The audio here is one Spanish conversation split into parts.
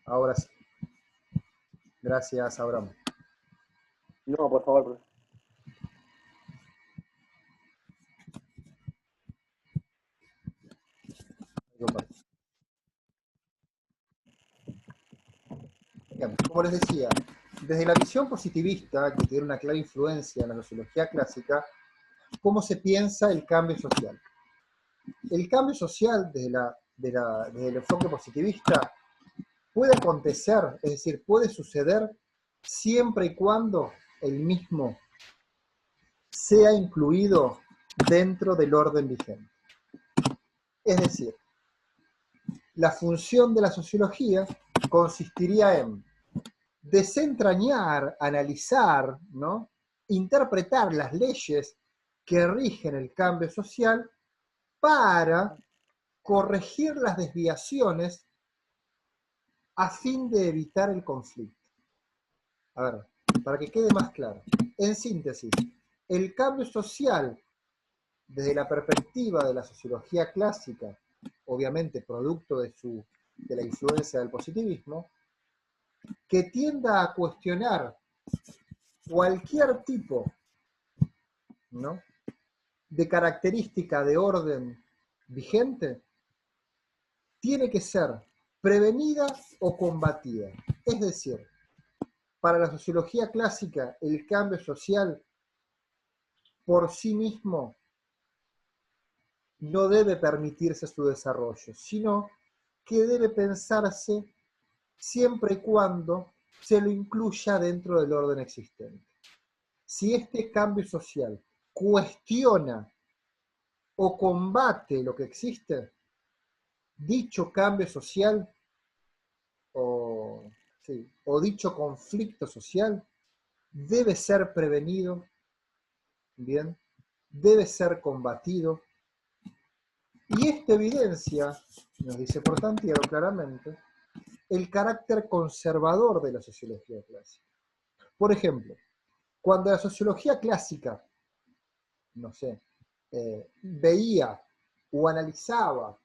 Ahora sí. Gracias, Abraham. No, por favor, profesor. Bien, como les decía, desde la visión positivista, que tiene una clara influencia en la sociología clásica, ¿cómo se piensa el cambio social? El cambio social desde el enfoque positivista puede acontecer, es decir, puede suceder siempre y cuando el mismo sea incluido dentro del orden vigente. Es decir, la función de la sociología consistiría en desentrañar, analizar, ¿no? Interpretar las leyes que rigen el cambio social para corregir las desviaciones a fin de evitar el conflicto. A ver, para que quede más claro. En síntesis, el cambio social, desde la perspectiva de la sociología clásica, obviamente producto de la influencia del positivismo, que tienda a cuestionar cualquier tipo, ¿no?, de característica de orden vigente, tiene que ser prevenida o combatida. Es decir, para la sociología clásica, el cambio social por sí mismo no debe permitirse su desarrollo, sino que debe pensarse siempre y cuando se lo incluya dentro del orden existente. Si este cambio social cuestiona o combate lo que existe, dicho cambio social o dicho conflicto social debe ser prevenido, bien, debe ser combatido, y esto evidencia, nos dice Portantiero claramente, el carácter conservador de la sociología clásica. Por ejemplo, cuando la sociología clásica, no sé, veía o analizaba,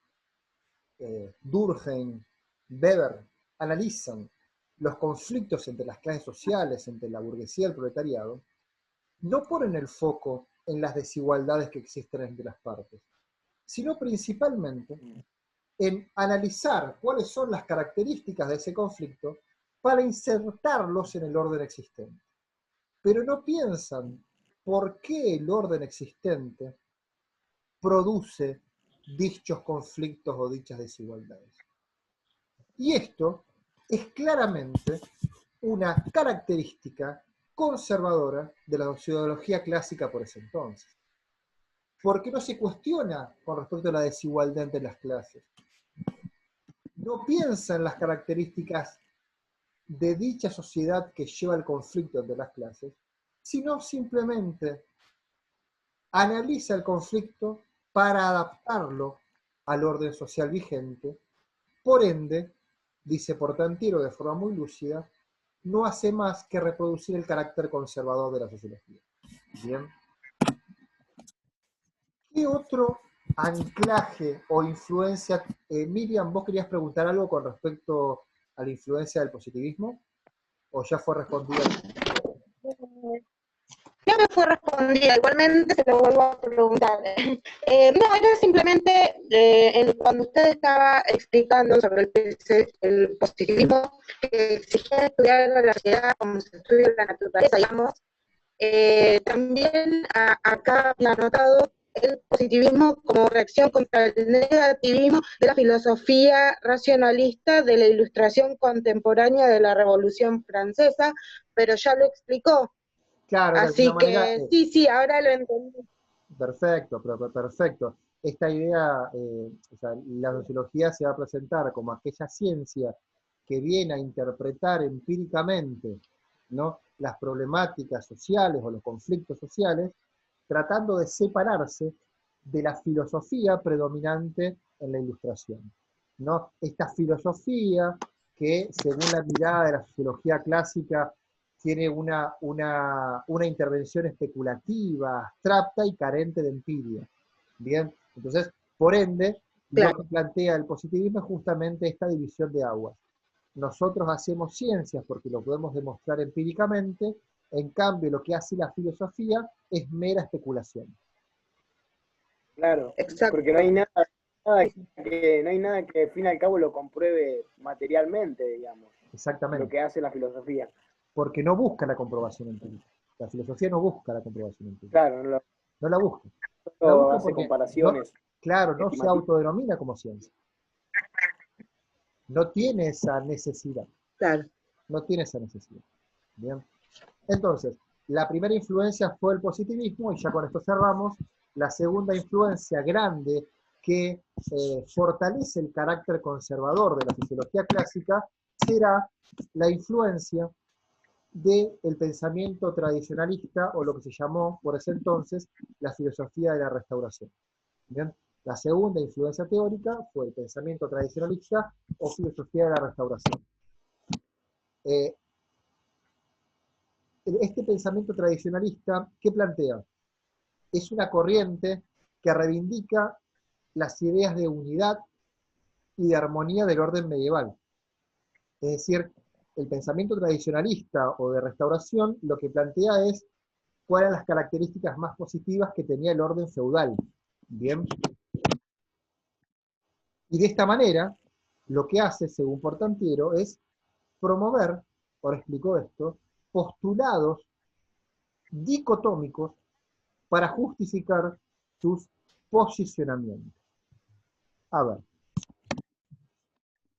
Durkheim, Weber, analizan los conflictos entre las clases sociales, entre la burguesía y el proletariado, no ponen el foco en las desigualdades que existen entre las partes, sino principalmente en analizar cuáles son las características de ese conflicto para insertarlos en el orden existente. Pero no piensan por qué el orden existente produce dichos conflictos o dichas desigualdades. Y esto es claramente una característica conservadora de la sociología clásica por ese entonces. Porque no se cuestiona con respecto a la desigualdad entre las clases. No piensa en las características de dicha sociedad que lleva al conflicto entre las clases, sino simplemente analiza el conflicto para adaptarlo al orden social vigente. Por ende, dice Portantiero de forma muy lúcida, no hace más que reproducir el carácter conservador de la sociología. Bien. ¿Qué otro anclaje o influencia? Miriam, ¿vos querías preguntar algo con respecto a la influencia del positivismo? ¿O ya fue respondida? Ya me fue respondida, igualmente se lo vuelvo a preguntar. No, era simplemente cuando usted estaba explicando sobre el positivismo, que exigía estudiar la sociedad como se estudia la naturaleza, digamos, también acá me ha notado el positivismo como reacción contra el negativismo de la filosofía racionalista de la Ilustración contemporánea de la Revolución Francesa, pero ya lo explicó. Claro, de alguna Así manera, que sí, ahora lo entendí. perfecto, perfecto. Esta idea, o sea, la sociología se va a presentar como aquella ciencia que viene a interpretar empíricamente, ¿no?, las problemáticas sociales o los conflictos sociales, tratando de separarse de la filosofía predominante en la Ilustración, ¿no? Esta filosofía que, según la mirada de la sociología clásica, tiene una intervención especulativa, abstracta y carente de empiria. Bien, entonces, por ende, lo Claro. que plantea el positivismo es justamente esta división de aguas. nosotros hacemos ciencias porque lo podemos demostrar empíricamente, en cambio lo que hace la filosofía es mera especulación. Claro, Exacto. porque no hay nada que al fin y al cabo lo compruebe materialmente, digamos, lo Exactamente. que hace la filosofía. Porque no busca la comprobación empírica. La filosofía no busca la comprobación empírica. Claro, No la busca. No la no busca hace porque, comparaciones. claro, no se estimativas. autodenomina como ciencia. No tiene esa necesidad. Claro. No tiene esa necesidad. Bien. Entonces, la primera influencia fue el positivismo, y ya con esto cerramos. La segunda influencia grande que fortalece el carácter conservador de la sociología clásica será la influencia del pensamiento tradicionalista, o lo que se llamó por ese entonces la filosofía de la Restauración. ¿Bien? La segunda influencia teórica fue el pensamiento tradicionalista o filosofía de la Restauración. Este pensamiento tradicionalista, ¿qué plantea? Es una corriente que reivindica las ideas de unidad y de armonía del orden medieval. Es decir, el pensamiento tradicionalista o de restauración lo que plantea es cuáles eran las características más positivas que tenía el orden feudal. Bien. Y de esta manera, lo que hace, según Portantiero, es promover, ahora explico esto, postulados dicotómicos para justificar sus posicionamientos. A ver,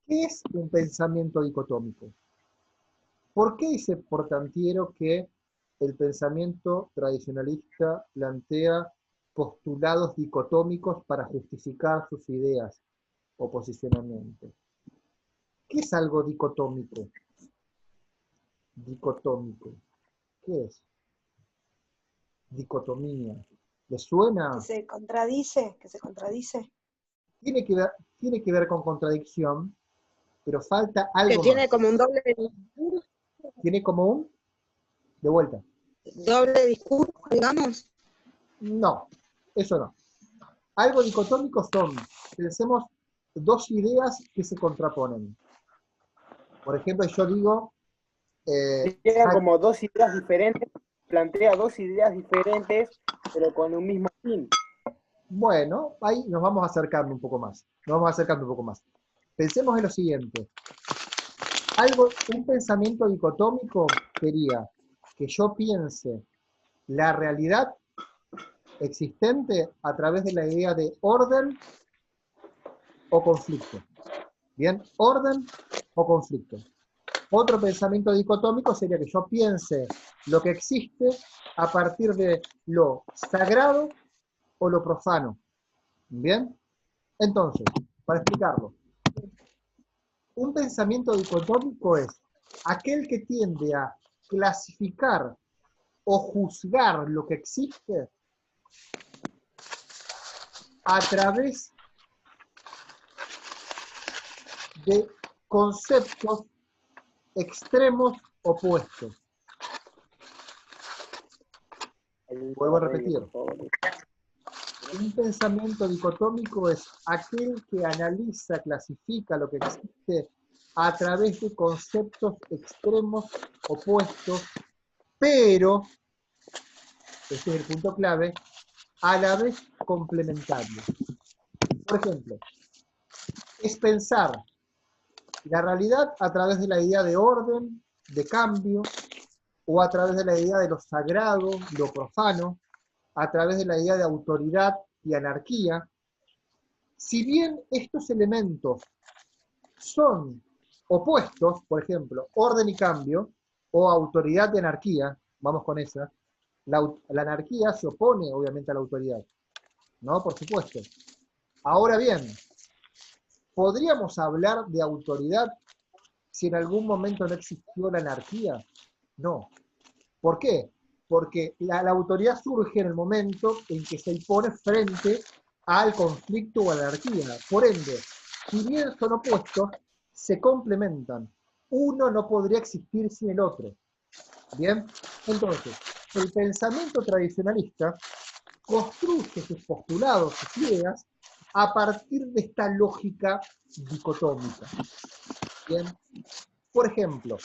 ¿qué es un pensamiento dicotómico? ¿Por qué dice Portantiero que el pensamiento tradicionalista plantea postulados dicotómicos para justificar sus ideas o posicionamientos? ¿Qué es algo dicotómico? Dicotómico. ¿Qué es? Dicotomía. ¿Le suena? Que se contradice, Tiene que ver con contradicción, pero falta Que algo tiene más. como un doble discurso, Tiene como un... De vuelta. digamos. No, eso no. Algo dicotómico son, pensemos, dos ideas que se contraponen. Por ejemplo, yo digo... Llega como dos ideas diferentes, plantea dos ideas diferentes, pero con un mismo fin. bueno, ahí nos vamos acercando un poco más. Pensemos en lo siguiente. Un pensamiento dicotómico sería que yo piense la realidad existente a través de la idea de orden o conflicto. ¿Bien? Orden o conflicto. Otro pensamiento dicotómico sería que yo piense lo que existe a partir de lo sagrado o lo profano. ¿Bien? Entonces, para explicarlo, un pensamiento dicotómico es aquel que tiende a clasificar o juzgar lo que existe a través de conceptos extremos opuestos. Vuelvo a repetir. Un pensamiento dicotómico es aquel que analiza, clasifica lo que existe a través de conceptos extremos opuestos, pero, este es el punto clave, a la vez complementarios. Por ejemplo, es pensar la realidad a través de la idea de orden, de cambio, o a través de la idea de lo sagrado, lo profano, a través de la idea de autoridad y anarquía. Si bien estos elementos son opuestos, por ejemplo, orden y cambio, o autoridad y anarquía, vamos con esa, la anarquía se opone obviamente a la autoridad, ¿no? Por supuesto. Ahora bien, ¿podríamos hablar de autoridad si en algún momento no existió la anarquía? No. ¿Por qué? Porque la autoridad surge en el momento en que se impone frente al conflicto o a la anarquía. Por ende, si bien son opuestos, se complementan. Uno no podría existir sin el otro. ¿Bien? Entonces, el pensamiento tradicionalista construye sus postulados, sus ideas, a partir de esta lógica dicotómica. ¿Bien? Por ejemplo,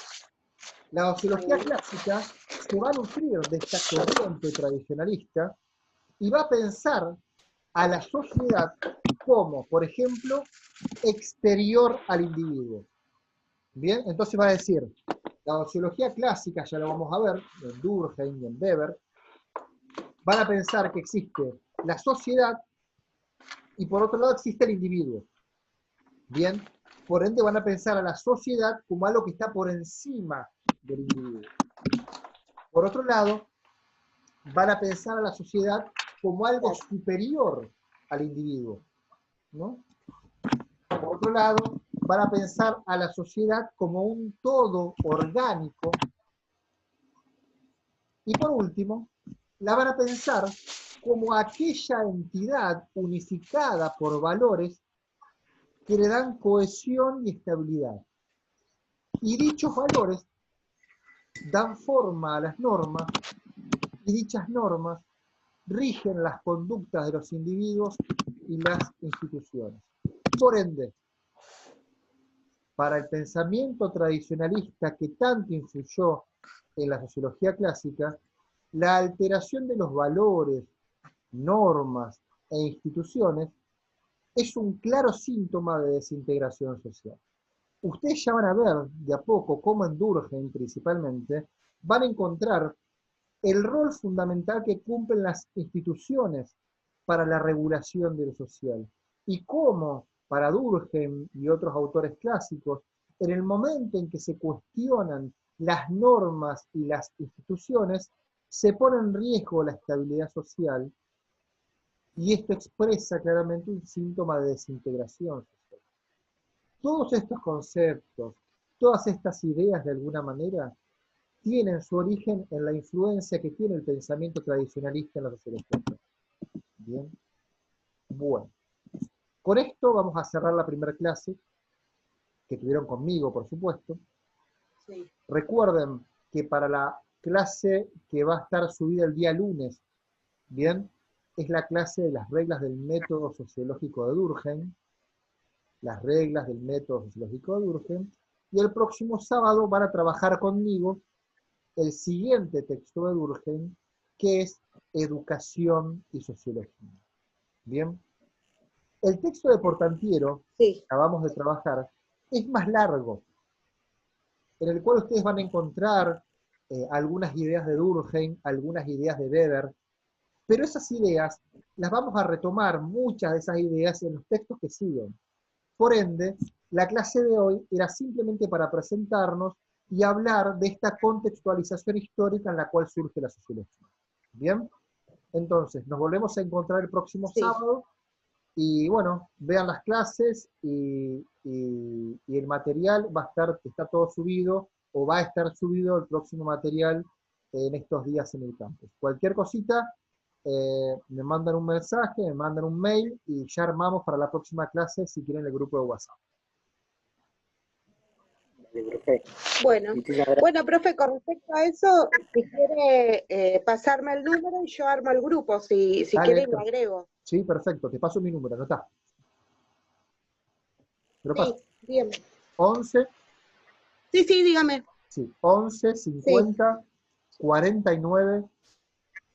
la sociología clásica se va a nutrir de esta corriente tradicionalista y va a pensar a la sociedad como, por ejemplo, exterior al individuo. Bien, entonces va a decir, la sociología clásica, ya lo vamos a ver, en Durkheim y en Weber, van a pensar que existe la sociedad y por otro lado existe el individuo. Bien, por ende van a pensar a la sociedad como algo que está por encima del individuo. Por otro lado, van a pensar a la sociedad como algo superior al individuo, ¿no? Por otro lado, van a pensar a la sociedad como un todo orgánico. Y por último, la van a pensar como aquella entidad unificada por valores que le dan cohesión y estabilidad. Y dichos valores dan forma a las normas, y dichas normas rigen las conductas de los individuos y las instituciones. Por ende, para el pensamiento tradicionalista que tanto influyó en la sociología clásica, la alteración de los valores, normas e instituciones es un claro síntoma de desintegración social. Ustedes ya van a ver de a poco cómo en Durkheim principalmente van a encontrar el rol fundamental que cumplen las instituciones para la regulación de lo social y cómo para Durkheim y otros autores clásicos, en el momento en que se cuestionan las normas y las instituciones, se pone en riesgo la estabilidad social y esto expresa claramente un síntoma de desintegración social. Todos estos conceptos, todas estas ideas de alguna manera, tienen su origen en la influencia que tiene el pensamiento tradicionalista en la sociología. Bien. Bueno. Con esto vamos a cerrar la primera clase, que tuvieron conmigo, por supuesto. Sí. Recuerden que para la clase que va a estar subida el día lunes, bien, es la clase de las reglas del método sociológico de Durkheim, las reglas del método sociológico de Durkheim, y el próximo sábado van a trabajar conmigo el siguiente texto de Durkheim, que es Educación y Sociología. Bien. El texto de Portantiero, sí, que acabamos de trabajar, es más largo, en el cual ustedes van a encontrar algunas ideas de Durkheim, algunas ideas de Weber, pero esas ideas las vamos a retomar, muchas de esas ideas, en los textos que siguen. Por ende, la clase de hoy era simplemente para presentarnos y hablar de esta contextualización histórica en la cual surge la sociología. ¿Bien? Entonces, nos volvemos a encontrar el próximo sábado, y bueno, vean las clases y el material va a estar, está todo subido, o va a estar subido el próximo material en estos días en el campus. Cualquier cosita, me mandan un mensaje, me mandan un mail, y ya armamos para la próxima clase si quieren el grupo de WhatsApp. Bueno, profe, con respecto a eso, si quiere pasarme el número y yo armo el grupo, si quiere lo agrego. Sí, perfecto, te paso mi número, anotá. ¿Te lo paso? Sí, bien. 11. Sí, dígame. Sí, 11 50 sí. 49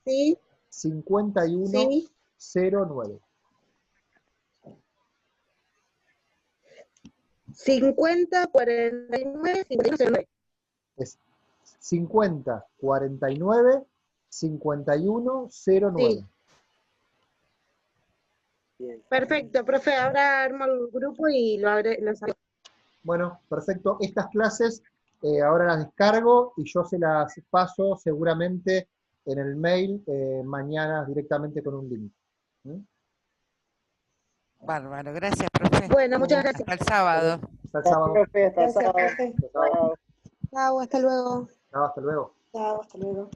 sí. 51 sí. 09. 50 49 51 09. Es 50 49 51 09. Sí. Bien. Perfecto, profe, ahora armo el grupo y lo agrego. Bueno, perfecto. Estas clases ahora las descargo y yo se las paso seguramente en el mail mañana directamente con un link. Bárbaro, gracias, profe. Bueno, muchas gracias. Hasta el sábado. Hasta el sábado. Hasta el sábado. Chao, hasta luego. Chao, hasta luego. Chao, hasta luego.